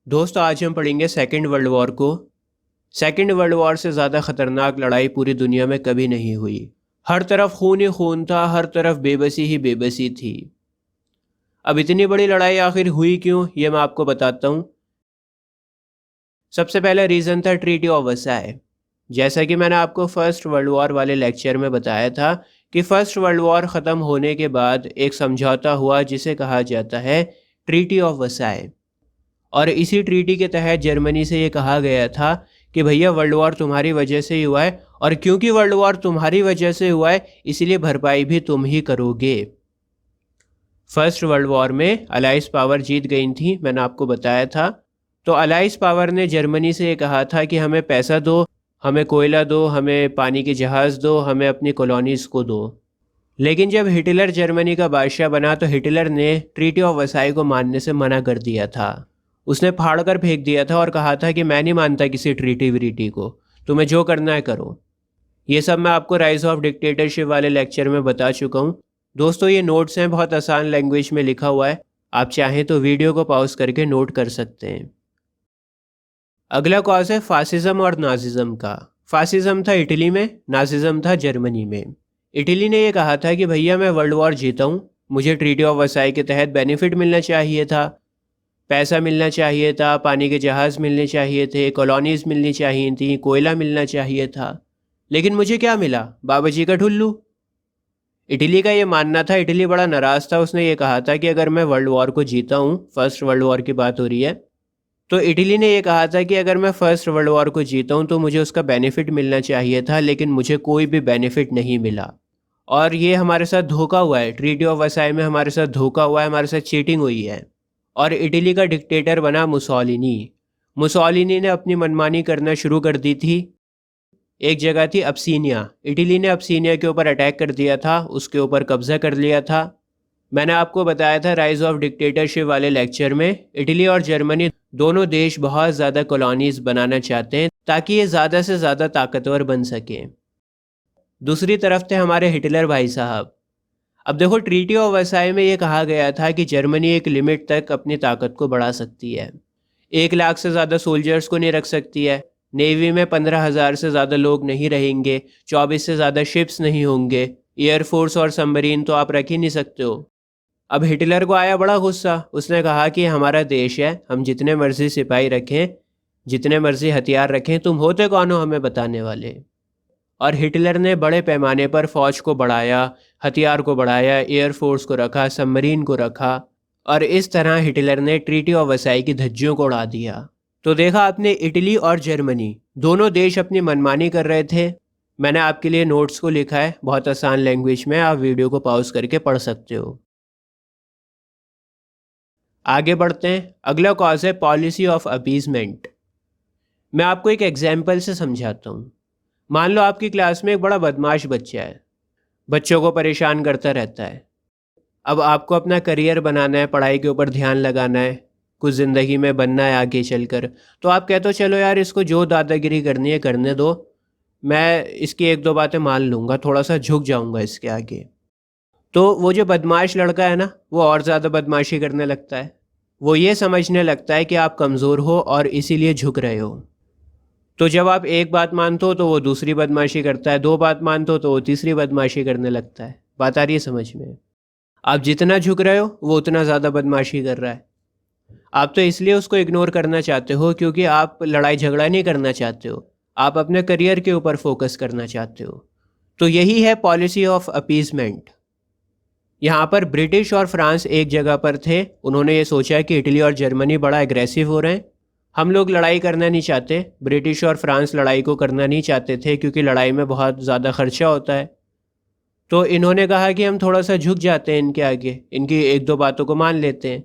दोस्तों आज हम पढ़ेंगे सेकेंड वर्ल्ड वॉर को। सेकेंड वर्ल्ड वॉर से ज़्यादा ख़तरनाक लड़ाई पूरी दुनिया में कभी नहीं हुई। हर तरफ खून ही खून था, हर तरफ बेबसी ही बेबसी थी। अब इतनी बड़ी लड़ाई आखिर हुई क्यों, ये मैं आपको बताता हूँ। सबसे पहला रीज़न था ट्रीटी ऑफ वर्साई। जैसा कि मैंने आपको फर्स्ट वर्ल्ड वॉर वाले लेक्चर में बताया था कि फर्स्ट वर्ल्ड वॉर ख़त्म होने के बाद एक समझौता हुआ जिसे कहा जाता है ट्रीटी ऑफ वर्साई। और इसी ट्रीटी के तहत जर्मनी से ये कहा गया था कि भैया वर्ल्ड वॉर तुम्हारी वजह से ही हुआ है, और क्योंकि वर्ल्ड वॉर तुम्हारी वजह से हुआ है इसीलिए भरपाई भी तुम ही करोगे। फर्स्ट वर्ल्ड वॉर में अलाइज पावर जीत गई थी, मैंने आपको बताया था। तो अलाइज पावर ने जर्मनी से ये कहा था कि हमें पैसा दो, हमें कोयला दो, हमें पानी के जहाज़ दो, हमें अपनी कॉलोनीज़ को दो। लेकिन जब हिटलर जर्मनी का बादशाह बना तो हिटलर ने ट्रीटी ऑफ वर्साई को मानने से मना कर दिया था। उसने फाड़ कर फेंक दिया था और कहा था कि मैं नहीं मानता किसी ट्रीटी व्रीटी को, तुम्हें जो करना है करो। ये सब मैं आपको राइज ऑफ डिक्टेटरशिप वाले लेक्चर में बता चुका हूँ। दोस्तों ये नोट्स हैं, बहुत आसान लैंग्वेज में लिखा हुआ है, आप चाहें तो वीडियो को पॉज करके नोट कर सकते हैं। अगला कॉज है फासिज्म और नाजिज्म का। फासिज्म था इटली में, नाजिज्म था जर्मनी में। इटली ने यह कहा था कि भैया मैं वर्ल्ड वॉर जीता हूँ, मुझे ट्रीटी ऑफ वर्साई के तहत बेनिफिट मिलना चाहिए था, पैसा मिलना चाहिए था, पानी के जहाज़ मिलने चाहिए थे, कॉलोनीज़ मिलनी चाहिए थी, कोयला मिलना चाहिए था। लेकिन मुझे क्या मिला? बाबा जी का ठुल्लू। इटली का ये मानना था, इटली बड़ा नाराज़ था। उसने ये कहा था कि अगर मैं वर्ल्ड वॉर को जीता हूँ, फर्स्ट वर्ल्ड वॉर की बात हो रही है, तो इटली ने ये कहा था कि अगर मैं फर्स्ट वर्ल्ड वॉर को जीता हूँ तो मुझे उसका बेनिफिट मिलना चाहिए था, लेकिन मुझे कोई भी बेनिफिट नहीं मिला। और ये हमारे साथ धोखा हुआ है, ट्रीटी ऑफ वर्साई में हमारे साथ धोखा हुआ है, हमारे साथ चीटिंग हुई है। और इटली का डिक्टेटर बना मुसोलिनी। मुसोलिनी ने अपनी मनमानी करना शुरू कर दी थी। एक जगह थी अब्सीनिया, इटली ने अब्सीनिया के ऊपर अटैक कर दिया था, उसके ऊपर कब्जा कर लिया था। मैंने आपको बताया था राइज ऑफ डिक्टेटरशिप वाले लेक्चर में, इटली और जर्मनी दोनों देश बहुत ज़्यादा कॉलोनीज़ बनाना चाहते हैं ताकि ये ज़्यादा से ज़्यादा ताकतवर बन सकें। दूसरी तरफ थे हमारे हिटलर भाई साहब। अब देखो ट्रीटी ऑफ वर्साई में ये कहा गया था कि जर्मनी एक लिमिट तक अपनी ताकत को बढ़ा सकती है, 1 लाख से ज़्यादा सोल्जर्स को नहीं रख सकती है, नेवी में 15,000 से ज़्यादा लोग नहीं रहेंगे, 24 से ज़्यादा शिप्स नहीं होंगे, एयरफोर्स और सबमरीन तो आप रख ही नहीं सकते हो। अब हिटलर को आया बड़ा गुस्सा, उसने कहा कि हमारा देश है, हम जितने मर्जी सिपाही रखें, जितने मर्जी हथियार रखें, तुम होते कौन हो हमें बताने वाले। और हिटलर ने बड़े पैमाने पर फ़ौज को बढ़ाया, हथियार को बढ़ाया, एयरफोर्स को रखा, सबमरीन को रखा, और इस तरह हिटलर ने ट्रीटी ऑफ वर्साई की धज्जियों को उड़ा दिया। तो देखा आपने, इटली और जर्मनी दोनों देश अपनी मनमानी कर रहे थे। मैंने आपके लिए नोट्स को लिखा है बहुत आसान लैंग्वेज में, आप वीडियो को पॉज करके पढ़ सकते हो। आगे बढ़ते हैं। अगला कॉज है पॉलिसी ऑफ अपीजमेंट। मैं आपको एक एग्जाम्पल से समझाता हूँ। मान लो आपकी क्लास में एक बड़ा बदमाश बच्चा है, बच्चों को परेशान करता रहता है। अब आपको अपना करियर बनाना है, पढ़ाई के ऊपर ध्यान लगाना है, कुछ ज़िंदगी में बनना है आगे चलकर। तो आप कहते हो चलो यार इसको जो दादागिरी करनी है करने दो, मैं इसकी 1-2 बातें मान लूँगा, थोड़ा सा झुक जाऊँगा इसके आगे। तो वो जो बदमाश लड़का है ना, वो और ज़्यादा बदमाशी करने लगता है। वो ये समझने लगता है कि आप कमज़ोर हो और इसीलिए झुक रहे हो। तो जब आप एक बात मानते हो तो वो दूसरी बदमाशी करता है, 2 बात मानते हो तो वो तीसरी बदमाशी करने लगता है। बात आ रही है समझ में? आप जितना झुक रहे हो वो उतना ज़्यादा बदमाशी कर रहा है। आप तो इसलिए उसको इग्नोर करना चाहते हो क्योंकि आप लड़ाई झगड़ा नहीं करना चाहते हो, आप अपने करियर के ऊपर फोकस करना चाहते हो। तो यही है पॉलिसी ऑफ अपीजमेंट। यहाँ पर ब्रिटिश और फ्रांस एक जगह पर थे, उन्होंने ये सोचा कि इटली और जर्मनी बड़ा एग्रेसिव हो रहे हैं, हम लोग लड़ाई करना नहीं चाहते। ब्रिटिश और फ्रांस लड़ाई को करना नहीं चाहते थे क्योंकि लड़ाई में बहुत ज़्यादा खर्चा होता है। तो इन्होंने कहा कि हम थोड़ा सा झुक जाते हैं इनके आगे, इनकी 1-2 बातों को मान लेते हैं,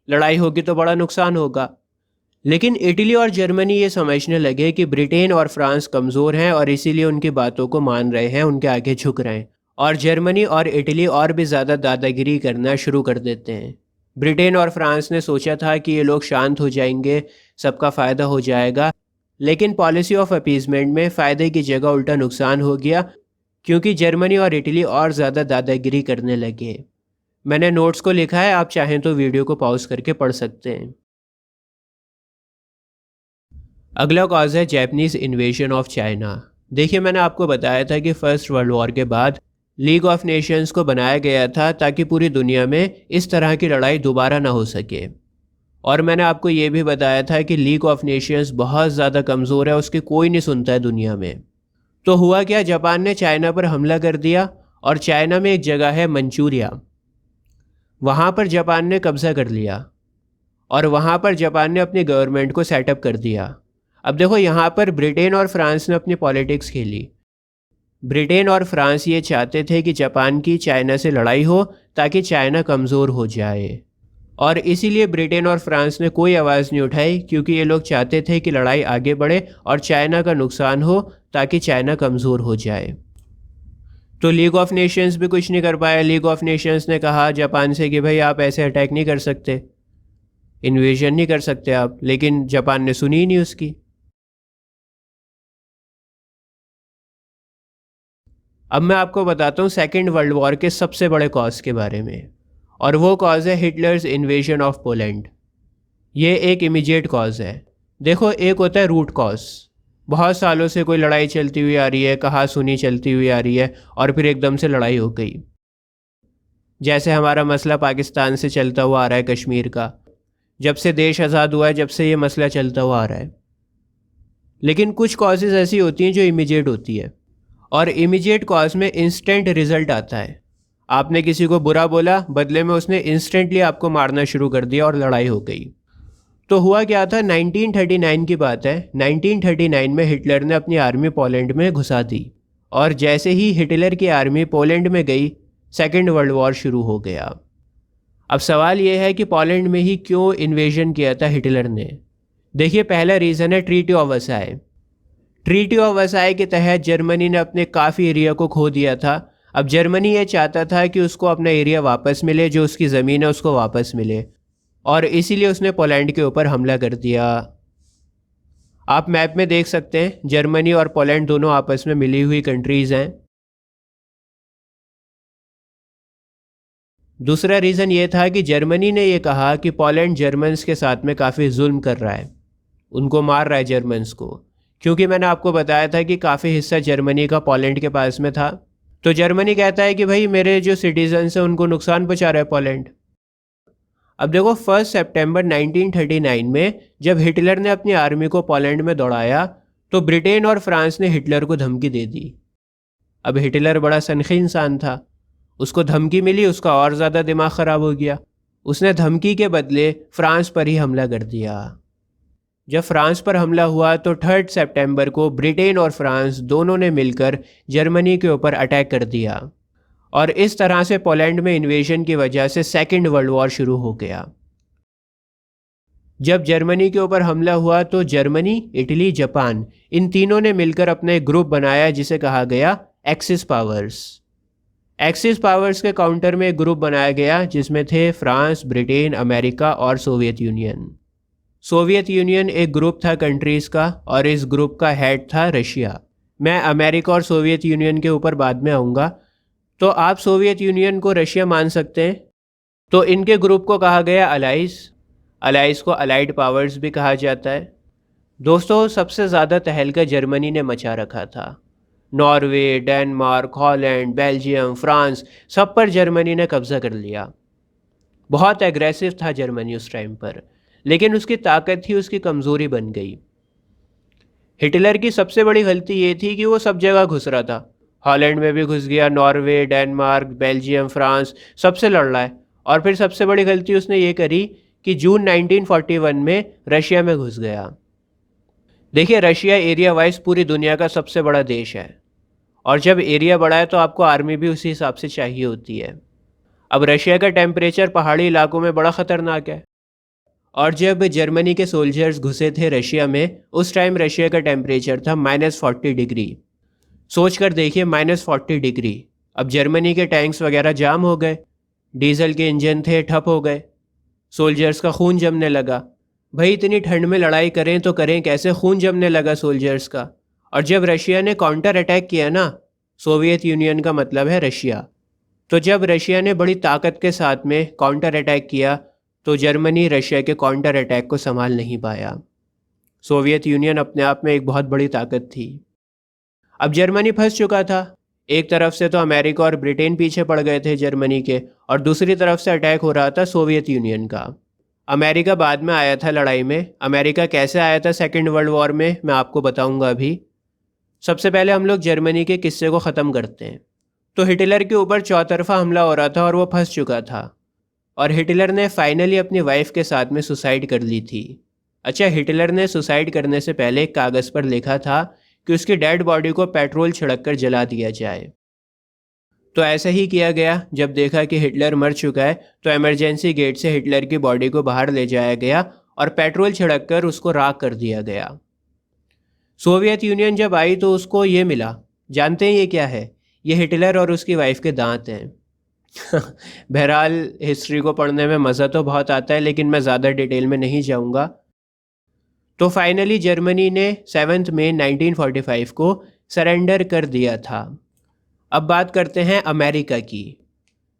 लड़ाई होगी तो बड़ा नुकसान होगा। लेकिन इटली और जर्मनी ये समझने लगे कि ब्रिटेन और फ्रांस कमज़ोर हैं और इसीलिए उनकी बातों को मान रहे हैं, उनके आगे झुक रहे हैं, और जर्मनी और इटली और भी ज़्यादा दादागिरी करना शुरू कर देते हैं। ब्रिटेन और फ्रांस ने सोचा था कि ये लोग शांत हो जाएंगे, सबका फ़ायदा हो जाएगा, लेकिन पॉलिसी ऑफ अपीजमेंट में फ़ायदे की जगह उल्टा नुकसान हो गया क्योंकि जर्मनी और इटली और ज़्यादा दादागिरी करने लगे। मैंने नोट्स को लिखा है, आप चाहें तो वीडियो को पॉज करके पढ़ सकते हैं। अगला कॉज है जैपनीज़ इन्वेजन ऑफ चाइना। देखिए, मैंने आपको बताया था कि फर्स्ट वर्ल्ड वॉर के बाद लीग ऑफ नेशंस को बनाया गया था ताकि पूरी दुनिया में इस तरह की लड़ाई दोबारा ना हो सके। और मैंने आपको ये भी बताया था कि लीग ऑफ नेशंस बहुत ज़्यादा कमज़ोर है, उसकी कोई नहीं सुनता है दुनिया में। तो हुआ क्या, जापान ने चाइना पर हमला कर दिया और चाइना में एक जगह है मंचूरिया, वहाँ पर जापान ने कब्ज़ा कर लिया और वहाँ पर जापान ने अपनी गवर्नमेंट को सेटअप कर दिया। अब देखो, यहाँ पर ब्रिटेन और फ्रांस ने अपनी पॉलिटिक्स खेली। ब्रिटेन और फ्रांस ये चाहते थे कि जापान की चाइना से लड़ाई हो ताकि चाइना कमज़ोर हो जाए, और इसीलिए ब्रिटेन और फ्रांस ने कोई आवाज़ नहीं उठाई, क्योंकि ये लोग चाहते थे कि लड़ाई आगे बढ़े और चाइना का नुकसान हो ताकि चाइना कमज़ोर हो जाए। तो लीग ऑफ नेशंस भी कुछ नहीं कर पाया। लीग ऑफ नेशंस ने कहा जापान से कि भाई आप ऐसे अटैक नहीं कर सकते, इन्वेजन नहीं कर सकते आप, लेकिन जापान ने सुनी ही नहीं उसकी। अब मैं आपको बताता हूँ सेकेंड वर्ल्ड वॉर के सबसे बड़े कॉज के बारे में, और वो कॉज है हिटलर्स इन्वेजन ऑफ पोलैंड। ये एक इमीडिएट कॉज है। देखो, एक होता है रूट कॉज, बहुत सालों से कोई लड़ाई चलती हुई आ रही है, कहा सुनी चलती हुई आ रही है, और फिर एकदम से लड़ाई हो गई। जैसे हमारा मसला पाकिस्तान से चलता हुआ आ रहा है, कश्मीर का, जब से देश आज़ाद हुआ है जब से ये मसला चलता हुआ आ रहा है। लेकिन कुछ कॉजेज़ ऐसी होती हैं जो इमीडिएट होती है, और इमीडिएट कॉज में इंस्टेंट रिजल्ट आता है। आपने किसी को बुरा बोला, बदले में उसने इंस्टेंटली आपको मारना शुरू कर दिया और लड़ाई हो गई। तो हुआ क्या था, 1939 की बात है। 1939 में हिटलर ने अपनी आर्मी पोलैंड में घुसा दी, और जैसे ही हिटलर की आर्मी पोलैंड में गई, सेकेंड वर्ल्ड वॉर शुरू हो गया। अब सवाल यह है कि पोलैंड में ही क्यों इन्वेजन किया था हिटलर ने। देखिए, पहला रीज़न है treaty of Versailles. Treaty of Versailles के तहत जर्मनी ने अपने काफ़ी एरिया को खो दिया था। अब जर्मनी ये चाहता था कि उसको अपना एरिया वापस मिले, जो उसकी ज़मीन है उसको वापस मिले, और इसीलिए उसने पोलैंड के ऊपर हमला कर दिया। आप मैप में देख सकते हैं, जर्मनी और पोलैंड दोनों आपस में मिली हुई कंट्रीज़ हैं। दूसरा रीज़न ये था कि जर्मनी ने यह कहा कि पोलैंड जर्मन्स के साथ में काफ़ी जुल्म कर रहा है, उनको मार रहा है जर्मन्स को, क्योंकि मैंने आपको बताया था कि काफ़ी हिस्सा जर्मनी का पोलैंड के पास में था। तो जर्मनी कहता है कि भाई मेरे जो सिटीजन्स हैं उनको नुकसान पहुंचा रहा है पोलैंड। अब देखो, 1 सितंबर 1939 में जब हिटलर ने अपनी आर्मी को पोलैंड में दौड़ाया, तो ब्रिटेन और फ्रांस ने हिटलर को धमकी दे दी। अब हिटलर बड़ा सनखी इंसान था, उसको धमकी मिली, उसका और ज़्यादा दिमाग ख़राब हो गया। उसने धमकी के बदले फ्रांस पर ही हमला कर दिया। जब फ्रांस पर हमला हुआ तो 3 सितंबर को ब्रिटेन और फ्रांस दोनों ने मिलकर जर्मनी के ऊपर अटैक कर दिया, और इस तरह से पोलैंड में इन्वेजन की वजह से सेकेंड वर्ल्ड वॉर शुरू हो गया। जब जर्मनी के ऊपर हमला हुआ तो जर्मनी, इटली, जापान, इन तीनों ने मिलकर अपना एक ग्रुप बनाया जिसे कहा गया एक्सिस पावर्स। एक्सिस पावर्स के काउंटर में एक ग्रुप बनाया गया जिसमें थे फ्रांस, ब्रिटेन, अमेरिका और सोवियत यूनियन। सोवियत यूनियन एक ग्रुप था कंट्रीज़ का, और इस ग्रुप का हेड था रशिया। मैं अमेरिका और सोवियत यूनियन के ऊपर बाद में आऊँगा। तो आप सोवियत यूनियन को रशिया मान सकते हैं। तो इनके ग्रुप को कहा गया अलाइज। अलाइज को अलाइड पावर्स भी कहा जाता है। दोस्तों, सबसे ज़्यादा तहलका जर्मनी ने मचा रखा था। Norway, Denmark, Holland, Belgium, France, सब पर जर्मनी ने कब्ज़ा कर लिया। बहुत एग्रेसिव था जर्मनी उस टाइम पर, लेकिन उसकी ताकत ही उसकी कमज़ोरी बन गई। हिटलर की सबसे बड़ी गलती ये थी कि वो सब जगह घुस रहा था। हॉलैंड में भी घुस गया, नॉर्वे, डेनमार्क, बेल्जियम, फ्रांस, सबसे लड़ रहा है। और फिर सबसे बड़ी गलती उसने ये करी कि जून 1941 में रशिया में घुस गया। देखिए, रशिया एरिया वाइज पूरी दुनिया का सबसे बड़ा देश है, और जब एरिया बड़ा है तो आपको आर्मी भी उसी हिसाब से चाहिए होती है। अब रशिया का टेम्परेचर पहाड़ी इलाकों में बड़ा ख़तरनाक है, और जब जर्मनी के सोल्जर्स घुसे थे रशिया में, उस टाइम रशिया का टेम्परेचर था -40 डिग्री। सोच कर देखिए, -40 डिग्री। अब जर्मनी के टैंक्स वगैरह जाम हो गए, डीजल के इंजन थे ठप हो गए, सोल्जर्स का खून जमने लगा। भाई, इतनी ठंड में लड़ाई करें तो करें कैसे, खून जमने लगा सोल्जर्स का। और जब रशिया ने काउंटर अटैक किया ना, सोवियत यूनियन का मतलब है रशिया, तो जब रशिया ने बड़ी ताकत के साथ में काउंटर अटैक किया तो जर्मनी रशिया के काउंटर अटैक को संभाल नहीं पाया। सोवियत यूनियन अपने आप में एक बहुत बड़ी ताकत थी। अब जर्मनी फंस चुका था। एक तरफ से तो अमेरिका और ब्रिटेन पीछे पड़ गए थे जर्मनी के, और दूसरी तरफ से अटैक हो रहा था सोवियत यूनियन का। अमेरिका बाद में आया था लड़ाई में। अमेरिका कैसे आया था सेकेंड वर्ल्ड वॉर में, मैं आपको बताऊंगा अभी। सबसे पहले हम लोग जर्मनी के किस्से को ख़त्म करते हैं। तो हिटलर के ऊपर चौतरफा हमला हो रहा था और वो फंस चुका था, और हिटलर ने फाइनली अपनी वाइफ के साथ में सुसाइड कर ली थी। अच्छा, हिटलर ने सुसाइड करने से पहले एक कागज़ पर लिखा था कि उसकी डेड बॉडी को पेट्रोल छिड़क कर जला दिया जाए। तो ऐसा ही किया गया। जब देखा कि हिटलर मर चुका है तो इमरजेंसी गेट से हिटलर की बॉडी को बाहर ले जाया गया और पेट्रोल छिड़क कर उसको राख कर दिया गया। सोवियत यूनियन जब आई तो उसको ये मिला, जानते हैं ये क्या है? ये हिटलर और उसकी वाइफ के दांत हैं। बहरहाल हिस्ट्री को पढ़ने में मज़ा तो बहुत आता है, लेकिन मैं ज़्यादा डिटेल में नहीं जाऊंगा। तो फाइनली जर्मनी ने 7 मई 1945 को सरेंडर कर दिया था। अब बात करते हैं अमेरिका की।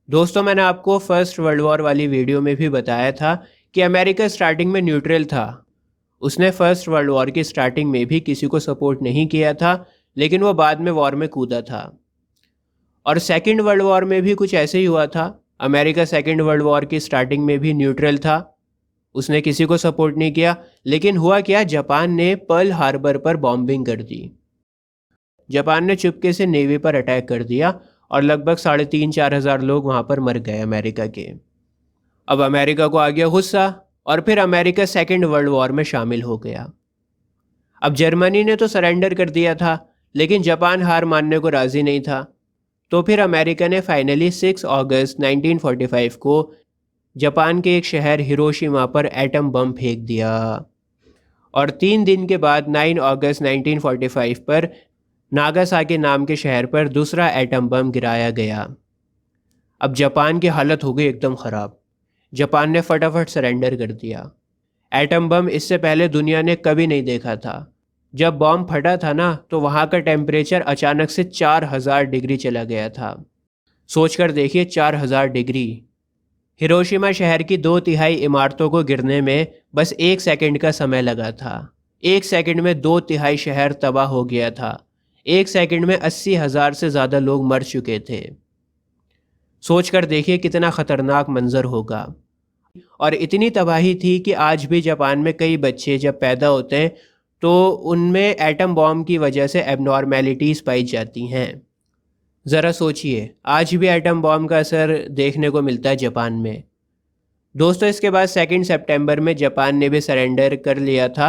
दोस्तों, मैंने आपको फर्स्ट वर्ल्ड वॉर वाली वीडियो में भी बताया था कि अमेरिका स्टार्टिंग में न्यूट्रल था। उसने फर्स्ट वर्ल्ड वॉर की स्टार्टिंग में भी किसी को सपोर्ट नहीं किया था, लेकिन वो बाद में वॉर में कूदा था। और सेकेंड वर्ल्ड वॉर में भी कुछ ऐसे ही हुआ था। अमेरिका सेकेंड वर्ल्ड वॉर की स्टार्टिंग में भी न्यूट्रल था, उसने किसी को सपोर्ट नहीं किया। लेकिन हुआ क्या, जापान ने पर्ल हार्बर पर बॉम्बिंग कर दी। जापान ने चुपके से नेवी पर अटैक कर दिया और लगभग 3,500-4 हज़ार लोग वहाँ पर मर गए अमेरिका के। अब अमेरिका को आ गया गुस्सा, और फिर अमेरिका सेकेंड वर्ल्ड वॉर में शामिल हो गया। अब जर्मनी ने तो सरेंडर कर दिया था, लेकिन जापान हार मानने को राज़ी नहीं था। तो फिर अमेरिका ने फाइनली 6 अगस्त 1945 को जापान के एक शहर हिरोशिमा पर एटम बम फेंक दिया, और 3 दिन के बाद 9 अगस्त 1945 पर नागासाकी नाम के शहर पर दूसरा एटम बम गिराया गया। अब जापान की हालत हो गई एकदम ख़राब। जापान ने फटाफट सरेंडर कर दिया। एटम बम इससे पहले दुनिया ने कभी नहीं देखा था। जब बॉम्ब फटा था ना, तो वहाँ का टेम्परेचर अचानक से 4,000 डिग्री चला गया था। सोचकर देखिए, 4,000 डिग्री। हिरोशिमा शहर की 2/3 इमारतों को गिरने में बस 1 सेकंड का समय लगा था। 1 सेकंड में 2/3 शहर तबाह हो गया था। 1 सेकंड में 80,000 से ज़्यादा लोग मर चुके थे। सोचकर देखिए कितना ख़तरनाक मंजर होगा। और इतनी तबाही थी कि आज भी जापान में कई बच्चे जब पैदा होते हैं तो उनमें एटम बॉम्ब की वजह से एबनॉर्मेलिटीज़ पाई जाती हैं। ज़रा सोचिए, आज भी एटम बॉम्ब का असर देखने को मिलता है जापान में। दोस्तों, इसके बाद 2 सितंबर में जापान ने भी सरेंडर कर लिया था।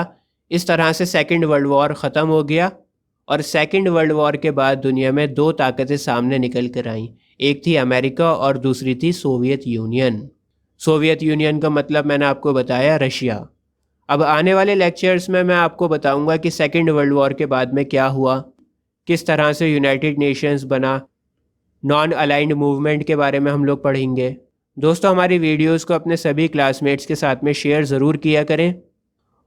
इस तरह से सेकेंड वर्ल्ड वॉर ख़त्म हो गया। और सेकेंड वर्ल्ड वॉर के बाद दुनिया में 2 ताकतें सामने निकल कर आईं। एक थी अमेरिका और दूसरी थी सोवियत यूनियन। सोवियत यूनियन का मतलब मैंने आपको बताया, रशिया। अब आने वाले लेक्चर्स में मैं आपको बताऊंगा कि सेकेंड वर्ल्ड वॉर के बाद में क्या हुआ, किस तरह से यूनाइटेड नेशंस बना, नॉन अलाइंड मूवमेंट के बारे में हम लोग पढ़ेंगे। दोस्तों, हमारी वीडियोस को अपने सभी क्लासमेट्स के साथ में शेयर ज़रूर किया करें।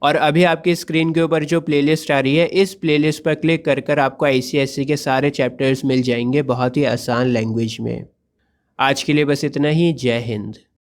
और अभी आपकी स्क्रीन के ऊपर जो प्लेलिस्ट आ रही है, इस प्लेलिस्ट पर क्लिक कर कर आपको ICSE के सारे चैप्टर्स मिल जाएंगे बहुत ही आसान लैंग्वेज में। आज के लिए बस इतना ही। जय हिंद।